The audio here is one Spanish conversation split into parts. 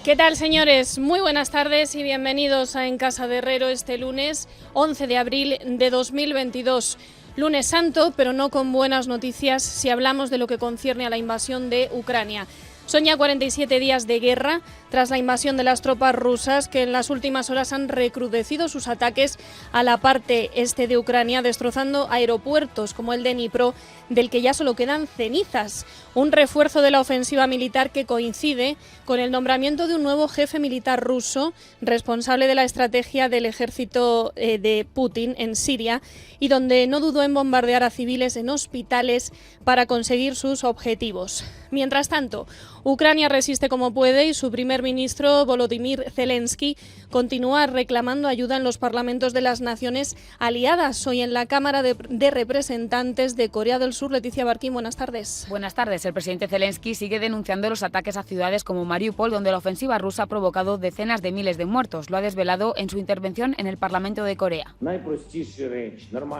¿Qué tal, señores? Muy buenas tardes y bienvenidos a En Casa de Herrero este lunes 11 de abril de 2022. Lunes santo, pero no con buenas noticias si hablamos de lo que concierne a la invasión de Ucrania. Son ya 47 días de guerra tras la invasión de las tropas rusas, que en las últimas horas han recrudecido sus ataques a la parte este de Ucrania, destrozando aeropuertos como el de Dnipro, del que ya solo quedan cenizas. Un refuerzo de la ofensiva militar que coincide con el nombramiento de un nuevo jefe militar ruso, responsable de la estrategia del ejército de Putin en Siria, y donde no dudó en bombardear a civiles en hospitales para conseguir sus objetivos. Mientras tanto, Ucrania resiste como puede y su primer ministro, Volodymyr Zelensky, continúa reclamando ayuda en los parlamentos de las naciones aliadas. Hoy en la Cámara de Representantes de Corea del Sur, Leticia Barquín, buenas tardes. Buenas tardes. El presidente Zelensky sigue denunciando los ataques a ciudades como Mariupol, donde la ofensiva rusa ha provocado decenas de miles de muertos. Lo ha desvelado en su intervención en el Parlamento de Corea.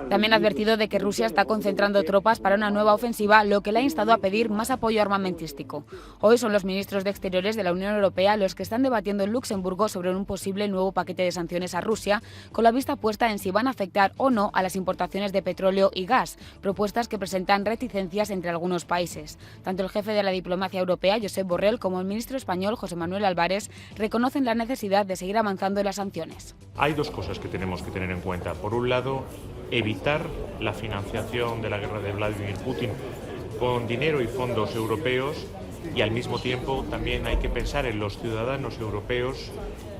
También ha advertido de que Rusia está concentrando tropas para una nueva ofensiva, lo que le ha instado a pedir más apoyo armamentístico. Hoy son los ministros de Exteriores de la Unión Europea los que están debatiendo en Luxemburgo sobre un posible nuevo paquete de sanciones a Rusia, con la vista puesta en si van a afectar o no a las importaciones de petróleo y gas, propuestas que presentan reticencias entre algunos países. Tanto el jefe de la diplomacia europea, Josep Borrell, como el ministro español, José Manuel Álvarez, reconocen la necesidad de seguir avanzando en las sanciones. Hay dos cosas que tenemos que tener en cuenta. Por un lado, evitar la financiación de la guerra de Vladimir Putin con dinero y fondos europeos, y al mismo tiempo también hay que pensar en los ciudadanos europeos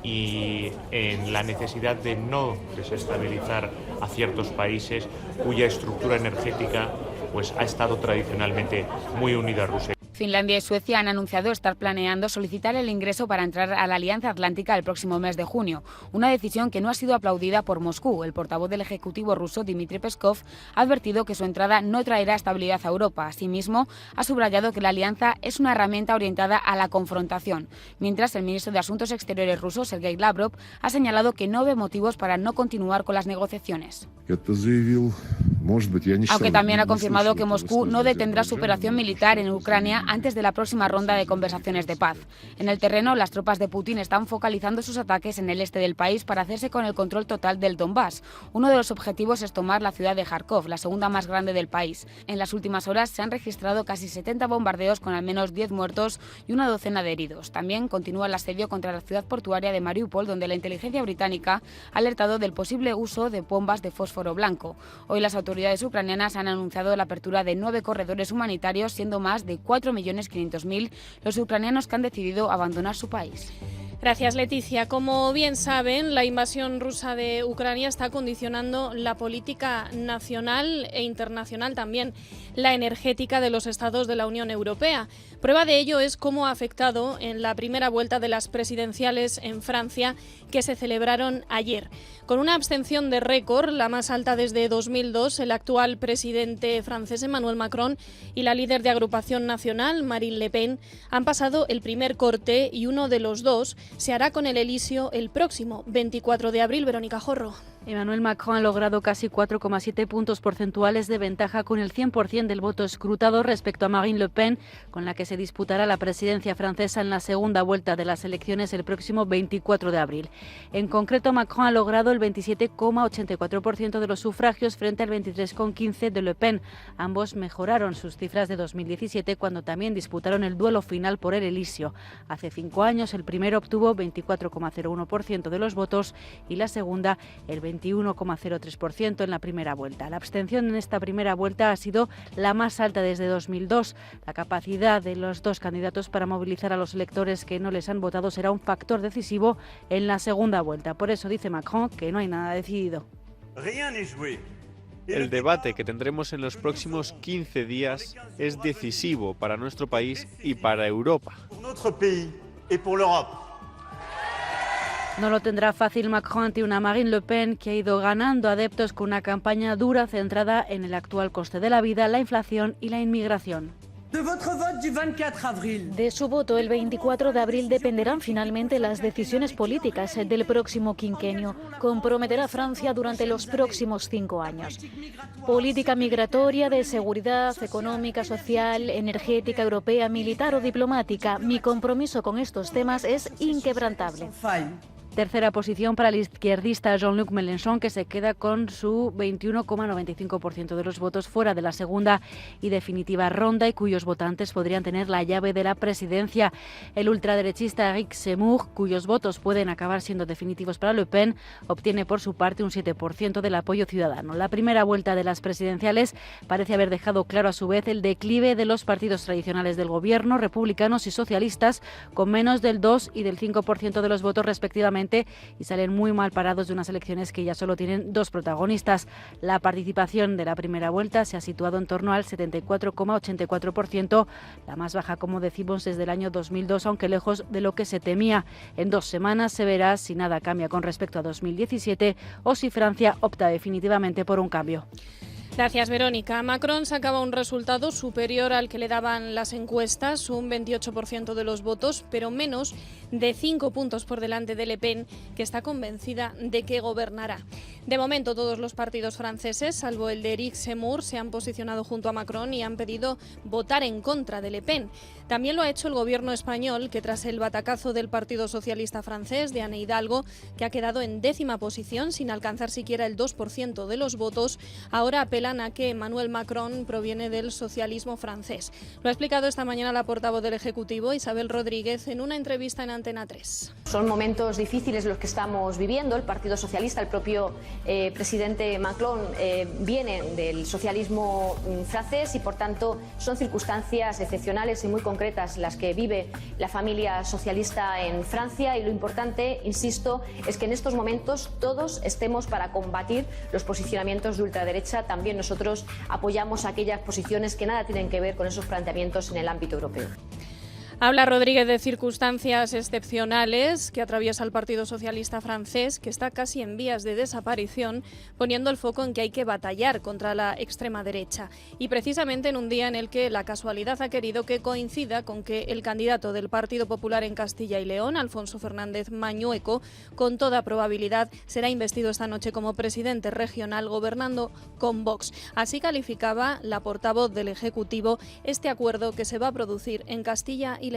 y en la necesidad de no desestabilizar a ciertos países cuya estructura energética ha estado tradicionalmente muy unida a Rusia. Finlandia y Suecia han anunciado estar planeando solicitar el ingreso para entrar a la Alianza Atlántica el próximo mes de junio, una decisión que no ha sido aplaudida por Moscú. El portavoz del Ejecutivo ruso, Dmitry Peskov, ha advertido que su entrada no traerá estabilidad a Europa. Asimismo, ha subrayado que la alianza es una herramienta orientada a la confrontación, mientras el ministro de Asuntos Exteriores ruso, Sergei Lavrov, ha señalado que no ve motivos para no continuar con las negociaciones. Aunque también ha confirmado que Moscú no detendrá su operación militar en Ucrania antes de la próxima ronda de conversaciones de paz. En el terreno, las tropas de Putin están focalizando sus ataques en el este del país para hacerse con el control total del Donbass. Uno de los objetivos es tomar la ciudad de Kharkov, la segunda más grande del país. En las últimas horas se han registrado casi 70 bombardeos con al menos 10 muertos y una docena de heridos. También continúa el asedio contra la ciudad portuaria de Mariupol, donde la inteligencia británica ha alertado del posible uso de bombas de fósforo blanco. Hoy las autoridades ucranianas han anunciado la apertura de 9 corredores humanitarios, siendo más de 4.500.000 los ucranianos que han decidido abandonar su país. Gracias, Leticia. Como bien saben, la invasión rusa de Ucrania está condicionando la política nacional e internacional, también la energética de los estados de la Unión Europea. Prueba de ello es cómo ha afectado en la primera vuelta de las presidenciales en Francia, que se celebraron ayer. Con una abstención de récord, la más alta desde 2002, el actual presidente francés Emmanuel Macron y la líder de Agrupación Nacional, Marine Le Pen, han pasado el primer corte y uno de los dos se hará con el Elíseo el próximo 24 de abril. Verónica Jorro. Emmanuel Macron ha logrado casi 4,7 puntos porcentuales de ventaja con el 100% del voto escrutado respecto a Marine Le Pen, con la que se disputará la presidencia francesa en la segunda vuelta de las elecciones el próximo 24 de abril. En concreto, Macron ha logrado el 27,84% de los sufragios frente al 23,15% de Le Pen. Ambos mejoraron sus cifras de 2017, cuando también disputaron el duelo final por el Elíseo. Hace 5 años el primero obtuvo 24,01% de los votos y la segunda el 21,03% en la primera vuelta. La abstención en esta primera vuelta ha sido la más alta desde 2002. La capacidad de los dos candidatos para movilizar a los electores que no les han votado será un factor decisivo en la segunda vuelta. Por eso dice Macron que no hay nada decidido. El debate que tendremos en los próximos 15 días es decisivo para nuestro país y para Europa. No lo tendrá fácil Macron ante una Marine Le Pen que ha ido ganando adeptos con una campaña dura centrada en el actual coste de la vida, la inflación y la inmigración. De su voto el 24 de abril dependerán finalmente las decisiones políticas del próximo quinquenio. Comprometerá a Francia durante los próximos 5 años. Política migratoria, de seguridad, económica, social, energética, europea, militar o diplomática. Mi compromiso con estos temas es inquebrantable. Tercera posición para el izquierdista Jean-Luc Mélenchon, que se queda con su 21,95% de los votos fuera de la segunda y definitiva ronda y cuyos votantes podrían tener la llave de la presidencia. El ultraderechista Éric Zemmour, cuyos votos pueden acabar siendo definitivos para Le Pen, obtiene por su parte un 7% del apoyo ciudadano. La primera vuelta de las presidenciales parece haber dejado claro a su vez el declive de los partidos tradicionales del gobierno, republicanos y socialistas, con menos del 2 y del 5% de los votos respectivamente, y salen muy mal parados de unas elecciones que ya solo tienen 2 protagonistas. La participación de la primera vuelta se ha situado en torno al 74,84%, la más baja, como decimos, desde el año 2002, aunque lejos de lo que se temía. En 2 semanas se verá si nada cambia con respecto a 2017 o si Francia opta definitivamente por un cambio. Gracias, Verónica. Macron sacaba un resultado superior al que le daban las encuestas, un 28% de los votos, pero menos de 5 puntos por delante de Le Pen, que está convencida de que gobernará. De momento, todos los partidos franceses, salvo el de Éric Zemmour, se han posicionado junto a Macron y han pedido votar en contra de Le Pen. También lo ha hecho el gobierno español, que tras el batacazo del Partido Socialista francés de Anne Hidalgo, que ha quedado en 10ª posición sin alcanzar siquiera el 2% de los votos, ahora apelan a que Emmanuel Macron proviene del socialismo francés. Lo ha explicado esta mañana la portavoz del Ejecutivo, Isabel Rodríguez, en una entrevista en Antena 3. Son momentos difíciles los que estamos viviendo. El Partido Socialista, el propio presidente Macron, viene del socialismo francés y, por tanto, son circunstancias excepcionales y muy concretas las que vive la familia socialista en Francia, y lo importante, insisto, es que en estos momentos todos estemos para combatir los posicionamientos de ultraderecha. También nosotros apoyamos aquellas posiciones que nada tienen que ver con esos planteamientos en el ámbito europeo. Habla Rodríguez de circunstancias excepcionales que atraviesa el Partido Socialista francés, que está casi en vías de desaparición, poniendo el foco en que hay que batallar contra la extrema derecha. Y precisamente en un día en el que la casualidad ha querido que coincida con que el candidato del Partido Popular en Castilla y León, Alfonso Fernández Mañueco, con toda probabilidad será investido esta noche como presidente regional, gobernando con Vox. Así calificaba la portavoz del Ejecutivo este acuerdo que se va a producir en Castilla y León.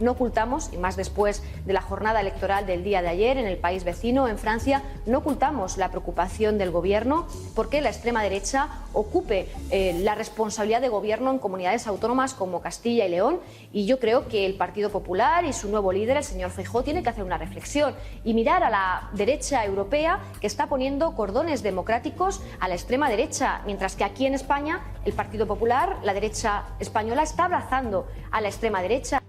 No ocultamos, y más después de la jornada electoral del día de ayer en el país vecino, en Francia, no ocultamos la preocupación del Gobierno porque la extrema derecha ocupe la responsabilidad de gobierno en comunidades autónomas como Castilla y León, y yo creo que el Partido Popular y su nuevo líder, el señor Feijóo, tiene que hacer una reflexión y mirar a la derecha europea, que está poniendo cordones democráticos a la extrema derecha, mientras que aquí en España el Partido Popular, la derecha española, está abrazando a la extrema derecha.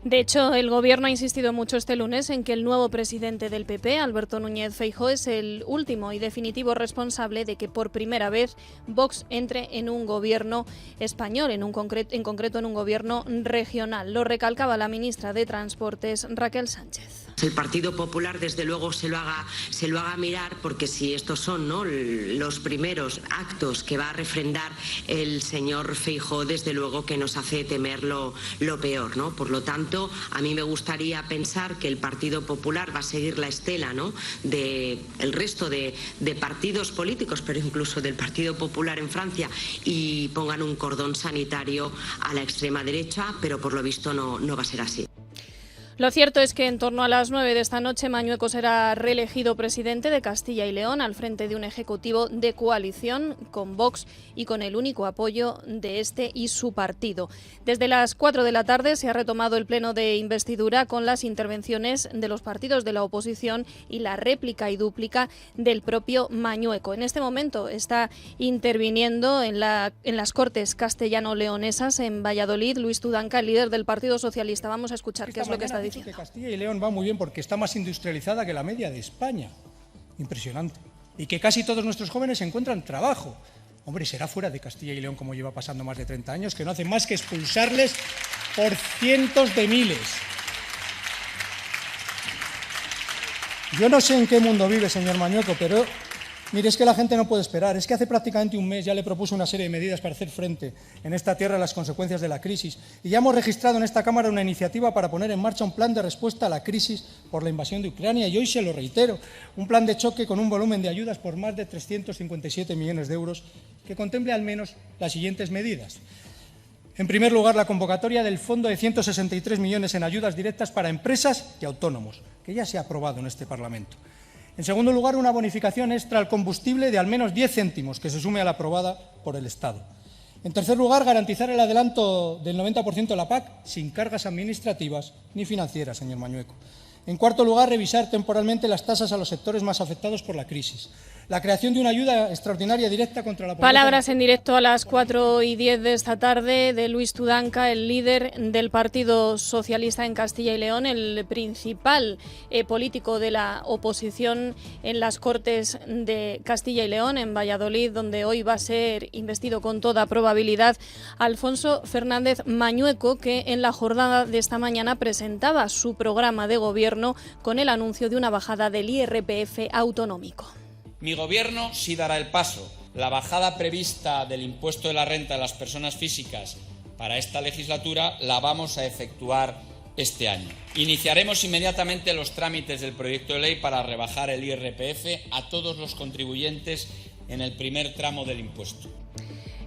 De hecho, el Gobierno ha insistido mucho este lunes en que el nuevo presidente del PP, Alberto Núñez Feijóo, es el último y definitivo responsable de que por primera vez Vox entre en un gobierno español, en concreto en un gobierno regional. Lo recalcaba la ministra de Transportes, Raquel Sánchez. El Partido Popular, desde luego, se lo haga mirar, porque si estos son, ¿no?, los primeros actos que va a refrendar el señor Feijóo, desde luego que nos hace temer lo peor, ¿no? Por lo tanto, a mí me gustaría pensar que el Partido Popular va a seguir la estela, ¿no?, de el resto de partidos políticos, pero incluso del Partido Popular en Francia, y pongan un cordón sanitario a la extrema derecha, pero por lo visto no va a ser así. Lo cierto es que en torno a las 9 de esta noche Mañueco será reelegido presidente de Castilla y León al frente de un ejecutivo de coalición con Vox y con el único apoyo de este y su partido. Desde las 4 de la tarde se ha retomado el pleno de investidura con las intervenciones de los partidos de la oposición y la réplica y dúplica del propio Mañueco. En este momento está interviniendo en las Cortes castellano-leonesas en Valladolid Luis Tudanca, el líder del Partido Socialista. Vamos a escuchar qué es lo que está diciendo. Que Castilla y León va muy bien porque está más industrializada que la media de España. Impresionante. Y que casi todos nuestros jóvenes encuentran trabajo. Hombre, será fuera de Castilla y León, como lleva pasando más de 30 años, que no hace más que expulsarles por cientos de miles. Yo no sé en qué mundo vive, señor Mañueco, pero Mire, es que la gente no puede esperar. Es que hace prácticamente un mes ya le propuse una serie de medidas para hacer frente en esta tierra a las consecuencias de la crisis. Y ya hemos registrado en esta Cámara una iniciativa para poner en marcha un plan de respuesta a la crisis por la invasión de Ucrania. Y hoy se lo reitero, un plan de choque con un volumen de ayudas por más de 357 millones de euros que contemple al menos las siguientes medidas. En primer lugar, la convocatoria del fondo de 163 millones en ayudas directas para empresas y autónomos, que ya se ha aprobado en este Parlamento. En segundo lugar, una bonificación extra al combustible de al menos 10 céntimos, que se sume a la aprobada por el Estado. En tercer lugar, garantizar el adelanto del 90% de la PAC sin cargas administrativas ni financieras, señor Mañueco. En cuarto lugar, revisar temporalmente las tasas a los sectores más afectados por la crisis. La creación de una ayuda extraordinaria directa contra la pobreza. Palabras en directo a las 4:10 de esta tarde de Luis Tudanca, el líder del Partido Socialista en Castilla y León, el principal político de la oposición en las Cortes de Castilla y León, en Valladolid, donde hoy va a ser investido con toda probabilidad Alfonso Fernández Mañueco, que en la jornada de esta mañana presentaba su programa de gobierno con el anuncio de una bajada del IRPF autonómico. Mi Gobierno sí dará el paso. La bajada prevista del impuesto de la renta de las personas físicas para esta legislatura la vamos a efectuar este año. Iniciaremos inmediatamente los trámites del proyecto de ley para rebajar el IRPF a todos los contribuyentes en el primer tramo del impuesto.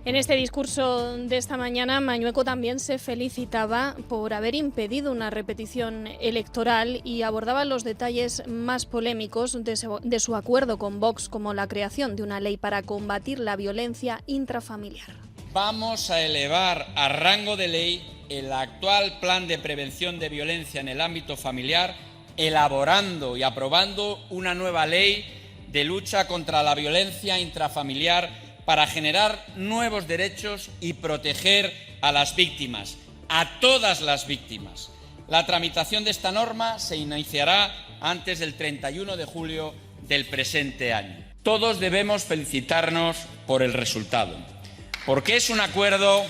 En este discurso de esta mañana, Mañueco también se felicitaba por haber impedido una repetición electoral y abordaba los detalles más polémicos de su acuerdo con Vox, como la creación de una ley para combatir la violencia intrafamiliar. Vamos a elevar a rango de ley el actual plan de prevención de violencia en el ámbito familiar, elaborando y aprobando una nueva ley de lucha contra la violencia intrafamiliar para generar nuevos derechos y proteger a las víctimas, a todas las víctimas. La tramitación de esta norma se iniciará antes del 31 de julio del presente año. Todos debemos felicitarnos por el resultado, porque es un acuerdo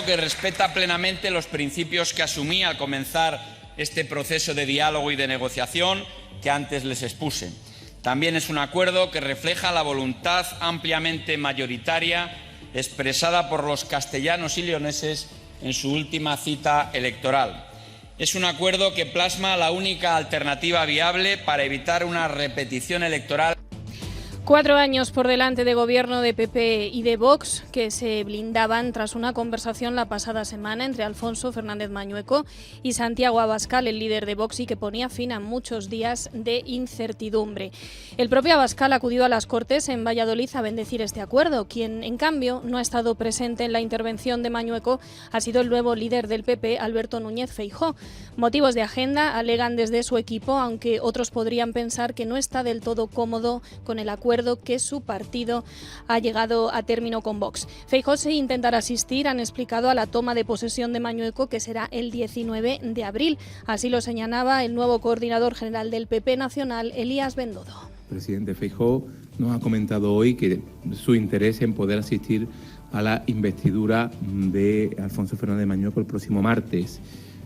que respeta plenamente los principios que asumí al comenzar este proceso de diálogo y de negociación que antes les expuse. También es un acuerdo que refleja la voluntad ampliamente mayoritaria expresada por los castellanos y leoneses en su última cita electoral. Es un acuerdo que plasma la única alternativa viable para evitar una repetición electoral. 4 años por delante de gobierno de PP y de Vox, que se blindaban tras una conversación la pasada semana entre Alfonso Fernández Mañueco y Santiago Abascal, el líder de Vox, y que ponía fin a muchos días de incertidumbre. El propio Abascal acudió a las Cortes en Valladolid a bendecir este acuerdo. Quien, en cambio, no ha estado presente en la intervención de Mañueco ha sido el nuevo líder del PP, Alberto Núñez Feijóo. Motivos de agenda alegan desde su equipo, aunque otros podrían pensar que no está del todo cómodo con el acuerdo que su partido ha llegado a término con Vox. Feijóo se intentará asistir, han explicado, a la toma de posesión de Mañueco, que será el 19 de abril. Así lo señalaba el nuevo coordinador general del PP nacional, Elías Bendodo. El presidente Feijóo nos ha comentado hoy que su interés en poder asistir a la investidura de Alfonso Fernández Mañueco el próximo martes,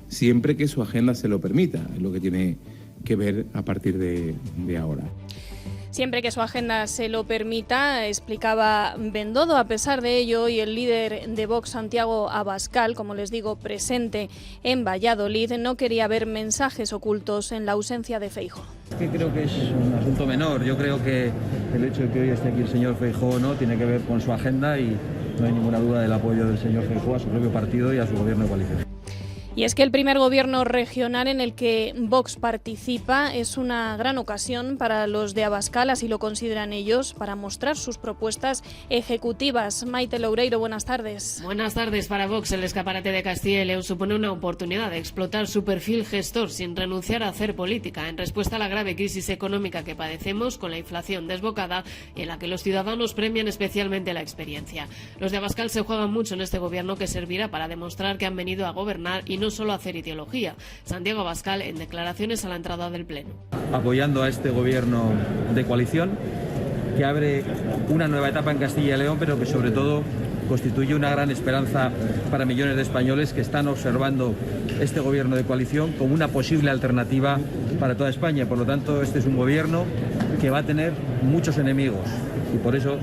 siempre que su agenda se lo permita, es lo que tiene que ver a partir de ahora. Siempre que su agenda se lo permita, explicaba Bendodo. A pesar de ello, hoy el líder de Vox, Santiago Abascal, como les digo, presente en Valladolid, no quería ver mensajes ocultos en la ausencia de Feijóo. Creo que es un asunto menor. Yo creo que el hecho de que hoy esté aquí el señor Feijóo no tiene que ver con su agenda y no hay ninguna duda del apoyo del señor Feijóo a su propio partido y a su gobierno de coalición. Y es que el primer gobierno regional en el que Vox participa es una gran ocasión para los de Abascal, así lo consideran ellos, para mostrar sus propuestas ejecutivas. Maite Loureiro, buenas tardes. Buenas tardes. Para Vox, el escaparate de Castilla y León supone una oportunidad de explotar su perfil gestor sin renunciar a hacer política, en respuesta a la grave crisis económica que padecemos con la inflación desbocada y en la que los ciudadanos premian especialmente la experiencia. Los de Abascal se juegan mucho en este gobierno, que servirá para demostrar que han venido a gobernar y no solo hacer ideología. Santiago Abascal, en declaraciones a la entrada del Pleno. Apoyando a este gobierno de coalición, que abre una nueva etapa en Castilla y León, pero que sobre todo constituye una gran esperanza para millones de españoles que están observando este gobierno de coalición como una posible alternativa para toda España. Por lo tanto, este es un gobierno que va a tener muchos enemigos y por eso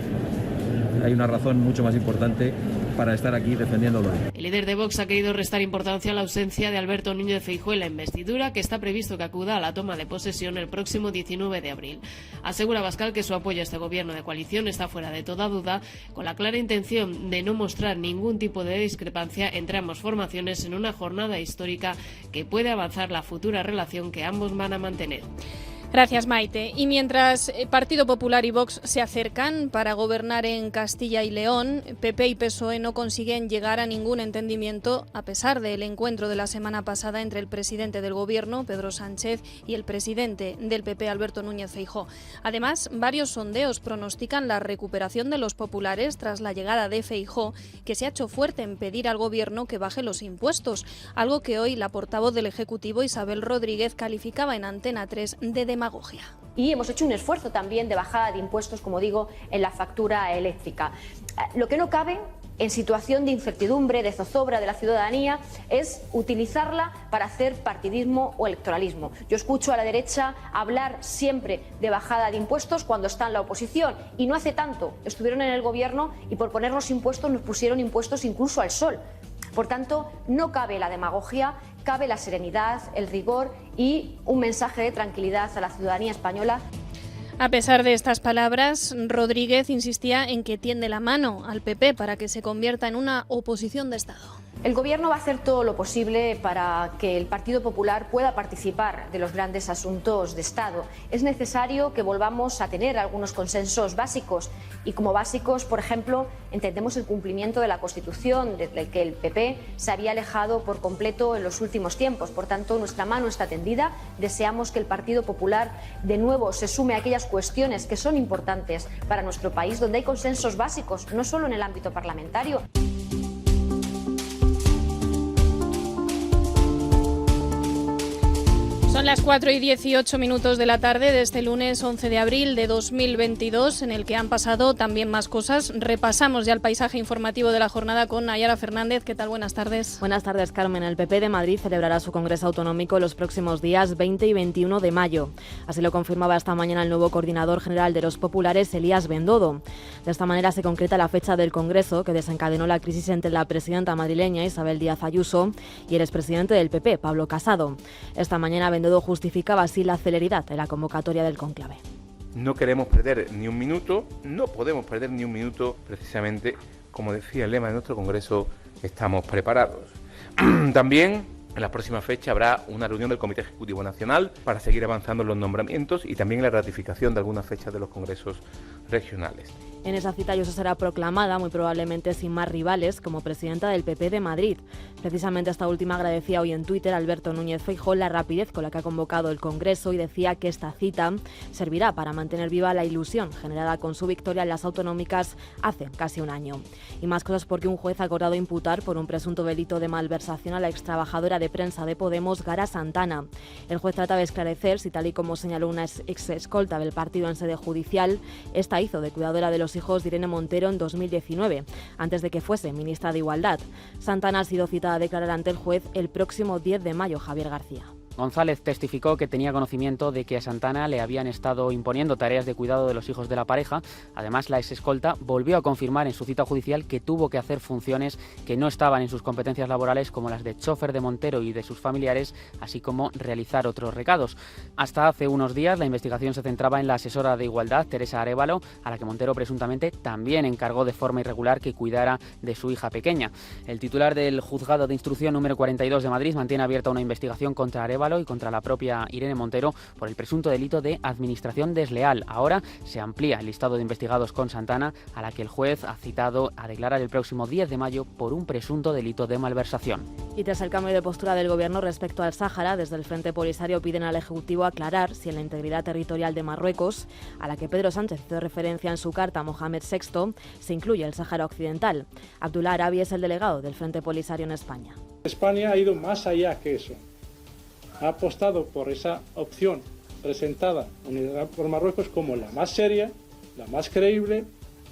hay una razón mucho más importante para estar aquí defendiéndolo. El líder de Vox ha querido restar importancia a la ausencia de Alberto Núñez Feijóo en la investidura, que está previsto que acuda a la toma de posesión el próximo 19 de abril. Asegura Abascal que su apoyo a este gobierno de coalición está fuera de toda duda, con la clara intención de no mostrar ningún tipo de discrepancia entre ambas formaciones en una jornada histórica que puede avanzar la futura relación que ambos van a mantener. Gracias, Maite. Y mientras Partido Popular y Vox se acercan para gobernar en Castilla y León, PP y PSOE no consiguen llegar a ningún entendimiento a pesar del encuentro de la semana pasada entre el presidente del Gobierno, Pedro Sánchez, y el presidente del PP, Alberto Núñez Feijóo. Además, varios sondeos pronostican la recuperación de los populares tras la llegada de Feijóo, que se ha hecho fuerte en pedir al Gobierno que baje los impuestos, algo que hoy la portavoz del Ejecutivo, Isabel Rodríguez, calificaba en Antena 3 de demagogia. Y hemos hecho un esfuerzo también de bajada de impuestos, como digo, en la factura eléctrica. Lo que no cabe en situación de incertidumbre, de zozobra de la ciudadanía, es utilizarla para hacer partidismo o electoralismo. Yo escucho a la derecha hablar siempre de bajada de impuestos cuando está en la oposición, y no hace tanto estuvieron en el gobierno y por ponernos impuestos nos pusieron impuestos incluso al sol. Por tanto, no cabe la demagogia, cabe la serenidad, el rigor y un mensaje de tranquilidad a la ciudadanía española. A pesar de estas palabras, Rodríguez insistía en que tiende la mano al PP para que se convierta en una oposición de Estado. El Gobierno va a hacer todo lo posible para que el Partido Popular pueda participar de los grandes asuntos de Estado. Es necesario que volvamos a tener algunos consensos básicos y como básicos, por ejemplo, entendemos el cumplimiento de la Constitución, del que el PP se había alejado por completo en los últimos tiempos. Por tanto, nuestra mano está tendida. Deseamos que el Partido Popular de nuevo se sume a aquellas cuestiones que son importantes para nuestro país, donde hay consensos básicos, no solo en el ámbito parlamentario. Son las 4:18 de la tarde de este lunes 11 de abril de 2022, en el que han pasado también más cosas. Repasamos ya el paisaje informativo de la jornada con Nayara Fernández. ¿Qué tal? Buenas tardes. Buenas tardes, Carmen. El PP de Madrid celebrará su Congreso Autonómico los próximos días 20 y 21 de mayo. Así lo confirmaba esta mañana el nuevo coordinador general de los populares, Elías Bendodo. De esta manera se concreta la fecha del Congreso, que desencadenó la crisis entre la presidenta madrileña, Isabel Díaz Ayuso, y el expresidente del PP, Pablo Casado. Esta mañana Bendodo justificaba así la celeridad de la convocatoria del cónclave. No queremos perder ni un minuto, no podemos perder ni un minuto, precisamente, como decía el lema de nuestro Congreso, estamos preparados. También en la próxima fecha habrá una reunión del Comité Ejecutivo Nacional para seguir avanzando en los nombramientos y también en la ratificación de algunas fechas de los congresos regionales. En esa cita Ayuso será proclamada, muy probablemente sin más rivales, como presidenta del PP de Madrid. Precisamente esta última agradecía hoy en Twitter a Alberto Núñez Feijóo la rapidez con la que ha convocado el Congreso y decía que esta cita servirá para mantener viva la ilusión generada con su victoria en las autonómicas hace casi un año. Y más cosas porque un juez ha acordado imputar por un presunto delito de malversación a la extrabajadora de prensa de Podemos, Gara Santana. El juez trata de esclarecer si, tal y como señaló una ex escolta del partido en sede judicial, esta hizo de cuidadora de los hijos de Irene Montero en 2019, antes de que fuese ministra de Igualdad. Santana ha sido citada a declarar ante el juez el próximo 10 de mayo, Javier García. González testificó que tenía conocimiento de que a Santana le habían estado imponiendo tareas de cuidado de los hijos de la pareja. Además, la exescolta volvió a confirmar en su cita judicial que tuvo que hacer funciones que no estaban en sus competencias laborales, como las de chofer de Montero y de sus familiares, así como realizar otros recados. Hasta hace unos días, la investigación se centraba en la asesora de Igualdad, Teresa Arévalo, a la que Montero presuntamente también encargó de forma irregular que cuidara de su hija pequeña. El titular del Juzgado de Instrucción número 42 de Madrid mantiene abierta una investigación contra Arévalo y contra la propia Irene Montero por el presunto delito de administración desleal. Ahora se amplía el listado de investigados con Santana, a la que el juez ha citado a declarar el próximo 10 de mayo por un presunto delito de malversación. Y tras el cambio de postura del Gobierno respecto al Sáhara, desde el Frente Polisario piden al Ejecutivo aclarar si en la integridad territorial de Marruecos, a la que Pedro Sánchez hizo referencia en su carta a Mohamed VI, se incluye el Sáhara Occidental. Abdullah Arabi es el delegado del Frente Polisario en España. España ha ido más allá que eso. Ha apostado por esa opción presentada por Marruecos como la más seria, la más creíble,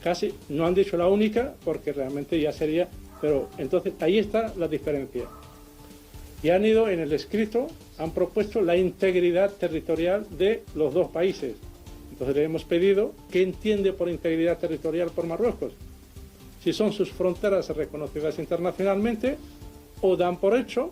casi no han dicho la única, porque realmente ya sería, pero entonces ahí está la diferencia. Y han ido en el escrito, han propuesto la integridad territorial de los dos países, Entonces le hemos pedido qué entiende por integridad territorial por Marruecos. Si son sus fronteras reconocidas internacionalmente o dan por hecho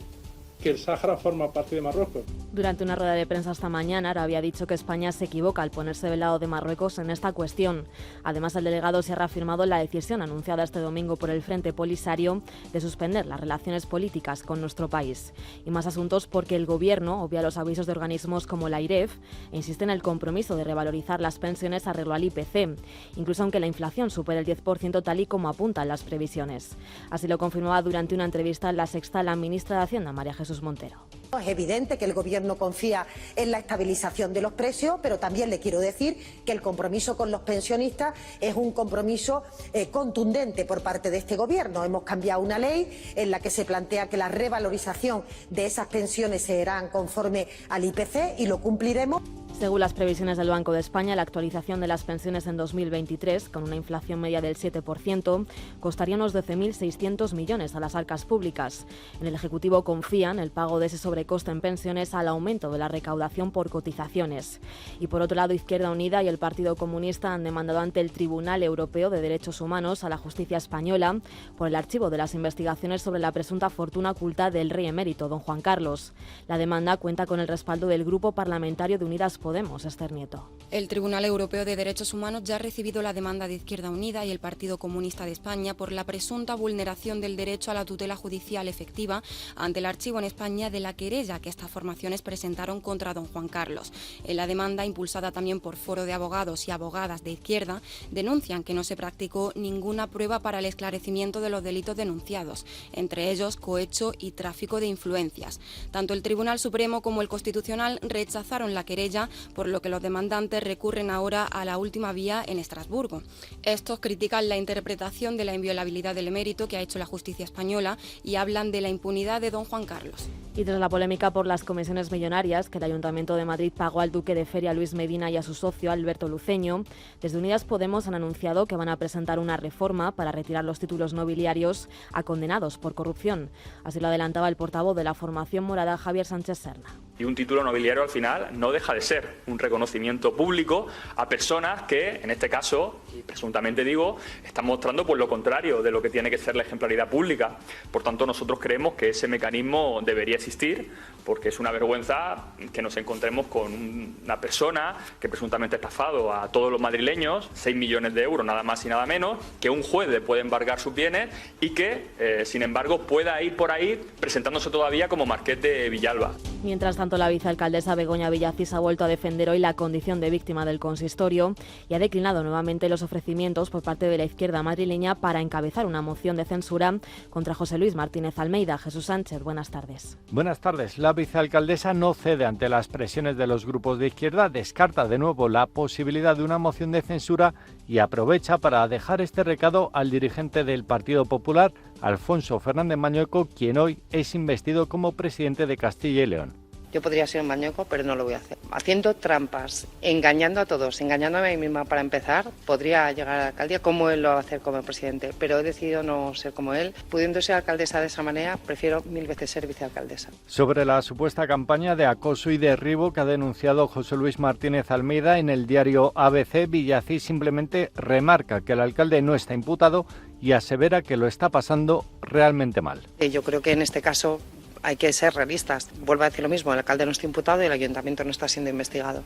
que el Sáhara forma parte de Marruecos. Durante una rueda de prensa esta mañana, Arabia ha dicho que España se equivoca al ponerse del lado de Marruecos en esta cuestión. Además, el delegado se ha reafirmado en la decisión anunciada este domingo por el Frente Polisario de suspender las relaciones políticas con nuestro país. Y más asuntos porque el Gobierno obvia los avisos de organismos como la AIREF e insiste en el compromiso de revalorizar las pensiones arreglo al IPC, incluso aunque la inflación supere el 10% tal y como apuntan las previsiones. Así lo confirmaba durante una entrevista en La Sexta la ministra de Hacienda, María Jesús Montero. Es evidente que el Gobierno confía en la estabilización de los precios, pero también le quiero decir que el compromiso con los pensionistas es un compromiso contundente por parte de este Gobierno. Hemos cambiado una ley en la que se plantea que la revalorización de esas pensiones se harán conforme al IPC y lo cumpliremos. Según las previsiones del Banco de España, la actualización de las pensiones en 2023, con una inflación media del 7%, costaría unos 12.600 millones a las arcas públicas. En el Ejecutivo confían el pago de ese sobrecoste en pensiones al aumento de la recaudación por cotizaciones. Y por otro lado, Izquierda Unida y el Partido Comunista han demandado ante el Tribunal Europeo de Derechos Humanos a la justicia española por el archivo de las investigaciones sobre la presunta fortuna oculta del rey emérito, don Juan Carlos. La demanda cuenta con el respaldo del Grupo Parlamentario de Unidas Podemos, Esther Nieto. El Tribunal Europeo de Derechos Humanos ya ha recibido la demanda de Izquierda Unida y el Partido Comunista de España por la presunta vulneración del derecho a la tutela judicial efectiva ante el archivo en España de la querella que estas formaciones presentaron contra don Juan Carlos. En la demanda, impulsada también por Foro de Abogados y Abogadas de Izquierda, denuncian que no se practicó ninguna prueba para el esclarecimiento de los delitos denunciados, entre ellos cohecho y tráfico de influencias. Tanto el Tribunal Supremo como el Constitucional rechazaron la querella, por lo que los demandantes recurren ahora a la última vía en Estrasburgo. Estos critican la interpretación de la inviolabilidad del emérito que ha hecho la justicia española y hablan de la impunidad de don Juan Carlos. Y tras la polémica por las comisiones millonarias que el Ayuntamiento de Madrid pagó al duque de Feria Luis Medina y a su socio Alberto Luceño, desde Unidas Podemos han anunciado que van a presentar una reforma para retirar los títulos nobiliarios a condenados por corrupción. Así lo adelantaba el portavoz de la formación morada, Javier Sánchez Serna. Y un título nobiliario al final no deja de ser un reconocimiento público a personas que, en este caso, y presuntamente digo, están mostrando pues lo contrario de lo que tiene que ser la ejemplaridad pública. Por tanto, nosotros creemos que ese mecanismo debería existir, porque es una vergüenza que nos encontremos con una persona que presuntamente ha estafado a todos los madrileños 6 millones de euros, nada más y nada menos, que un juez le puede embargar sus bienes y que, sin embargo, pueda ir por ahí presentándose todavía como Marqués de Villalba. Mientras tanto, la vicealcaldesa Begoña Villacís ha vuelto a defender hoy la condición de víctima del consistorio y ha declinado nuevamente los ofrecimientos por parte de la izquierda madrileña para encabezar una moción de censura contra José Luis Martínez Almeida. Jesús Sánchez, buenas tardes. Buenas tardes. La vicealcaldesa no cede ante las presiones de los grupos de izquierda, descarta de nuevo la posibilidad de una moción de censura y aprovecha para dejar este recado al dirigente del Partido Popular, Alfonso Fernández Mañueco, quien hoy es investido como presidente de Castilla y León. Yo podría ser un mañueco, pero no lo voy a hacer. Haciendo trampas, engañando a todos, engañándome a mí misma para empezar, podría llegar a la alcaldía como él lo va a hacer como presidente, pero he decidido no ser como él. Pudiendo ser alcaldesa de esa manera, prefiero 1000 veces ser vicealcaldesa. Sobre la supuesta campaña de acoso y derribo que ha denunciado José Luis Martínez Almeida en el diario ABC, Villacís simplemente remarca que el alcalde no está imputado y asevera que lo está pasando realmente mal. Yo creo que en este caso hay que ser realistas. Vuelvo a decir lo mismo, el alcalde no está imputado y el ayuntamiento no está siendo investigado.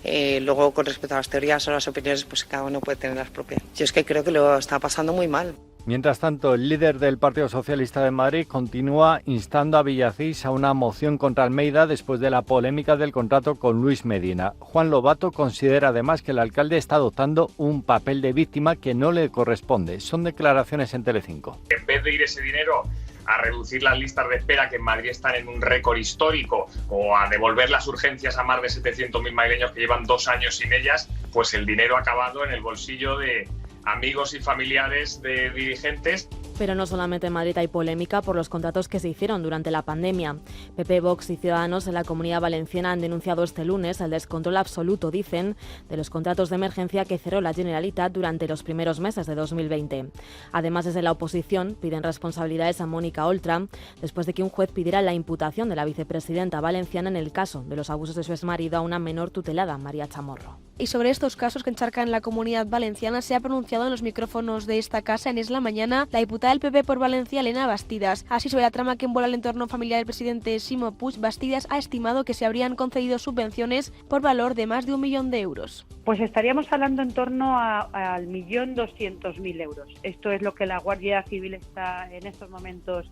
Luego, con respecto a las teorías o las opiniones, pues cada uno puede tener las propias. Yo es que creo que lo está pasando muy mal. Mientras tanto, el líder del Partido Socialista de Madrid continúa instando a Villacís a una moción contra Almeida después de la polémica del contrato con Luis Medina. Juan Lobato considera además que el alcalde está adoptando un papel de víctima que no le corresponde. Son declaraciones en Telecinco. En vez de ir ese dinero a reducir las listas de espera que en Madrid están en un récord histórico o a devolver las urgencias a más de 700.000 madrileños que llevan 2 años sin ellas, pues el dinero ha acabado en el bolsillo de amigos y familiares de dirigentes. Pero no solamente en Madrid hay polémica por los contratos que se hicieron durante la pandemia. PP, Vox y Ciudadanos en la Comunidad Valenciana han denunciado este lunes el descontrol absoluto, dicen, de los contratos de emergencia que cerró la Generalitat durante los primeros meses de 2020. Además, desde la oposición piden responsabilidades a Mónica Oltra después de que un juez pidiera la imputación de la vicepresidenta valenciana en el caso de los abusos de su exmarido a una menor tutelada, María Chamorro. Y sobre estos casos que encharcan la Comunidad Valenciana se ha pronunciado en los micrófonos de esta casa en Es la Mañana la diputada del PP por Valencia, Elena Bastidas. Así, sobre la trama que envuelve el entorno familiar del presidente Ximo Puig, Bastidas ha estimado que se habrían concedido subvenciones por valor de más de 1 millón de euros. Pues estaríamos hablando en torno al 1.200.000 euros. Esto es lo que la Guardia Civil está en estos momentos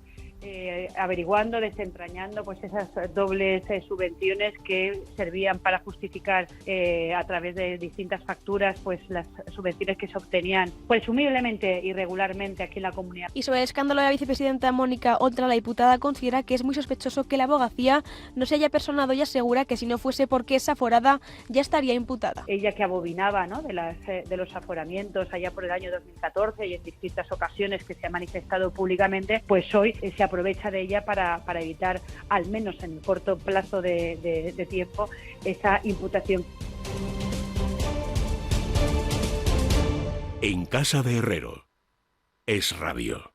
averiguando, desentrañando pues esas dobles subvenciones que servían para justificar a través de distintas facturas pues las subvenciones que se obtenían presumiblemente irregularmente aquí en la comunidad. Y sobre el escándalo de la vicepresidenta Mónica Oltra, la diputada considera que es muy sospechoso que la abogacía no se haya personado y asegura que si no fuese porque es aforada ya estaría imputada. Ella que abominaba, ¿no?, de los aforamientos allá por el año 2014 y en distintas ocasiones que se ha manifestado públicamente, pues hoy se aprovecha de ella para evitar, al menos en el corto plazo de tiempo, esa imputación. En casa de Herrero, Es Radio.